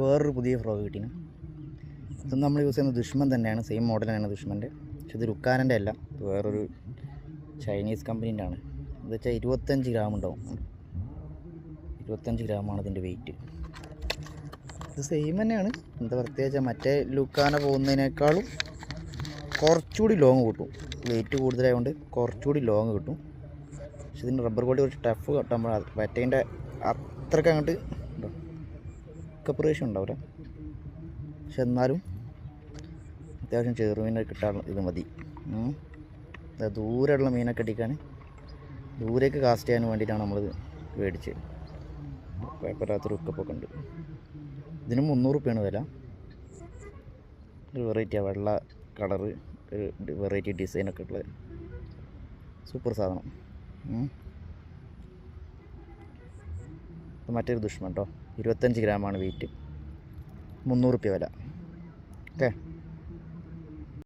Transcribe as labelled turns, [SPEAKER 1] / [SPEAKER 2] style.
[SPEAKER 1] വേറൊരു പുതിയ ഫ്രോഗ് കിട്ടീന്. ഇത് നമ്മൾ യൂസ് ചെയ്യുന്ന ദുഷ്മൻ തന്നെയാണ്, സെയിം മോഡൽ തന്നെയാണ് ദുഷ്മൻ്റെ. പക്ഷെ ഇത് ലുക്കാനൻ്റെ അല്ല, ഇത് വേറൊരു ചൈനീസ് കമ്പനീൻ്റെ ആണ്. എന്ന് വെച്ചാൽ 25 ഗ്രാം ഉണ്ടാവും. 25 ഗ്രാമാണ് ഇതിൻ്റെ വെയിറ്റ്. ഇത് സെയിം തന്നെയാണ്. എന്താ പ്രത്യേകിച്ച് മറ്റേ ലുക്കാന പോകുന്നതിനേക്കാളും കുറച്ചുകൂടി ലോങ് കിട്ടും. വെയിറ്റ് കൂടുതലായതുകൊണ്ട് കുറച്ചുകൂടി ലോങ് കിട്ടും. പക്ഷെ ഇതിൻ്റെ റബ്ബർ ക്വാളിറ്റി കുറച്ച് ടഫ് കിട്ടുമ്പോൾ മറ്റേൻ്റെ അത്രയ്ക്ക് അങ്ങോട്ട് കപ്പറേഷൻ ഉണ്ടാവില്ല. പക്ഷെ എന്നാലും അത്യാവശ്യം ചെറുമീനൊക്കെ കിട്ടാൻ ഇത് മതി. ദൂരെയുള്ള മീനൊക്കെ അടിക്കാൻ, ദൂരേക്ക് കാസ്റ്റ് ചെയ്യാൻ വേണ്ടിയിട്ടാണ് നമ്മളിത് മേടിച്ച്. കുഴപ്പമില്ലാത്തൊരു ഉക്കപ്പൊക്കെ ഉണ്ട്. ഇതിന് 300 റുപ്യാണ് വില. ഒരു വെറൈറ്റിയാണ്, വെള്ള കളറ്, ഒരു വെറൈറ്റി ഡിസൈനൊക്കെ ഉള്ളത് സൂപ്പർ സാധനം. മറ്റൊരു ദുഷ്മൻ കേട്ടോ, 25 ഗ്രാമാണ് വെയിറ്റ്, 300 റുപ്യ വില. ഓക്കെ.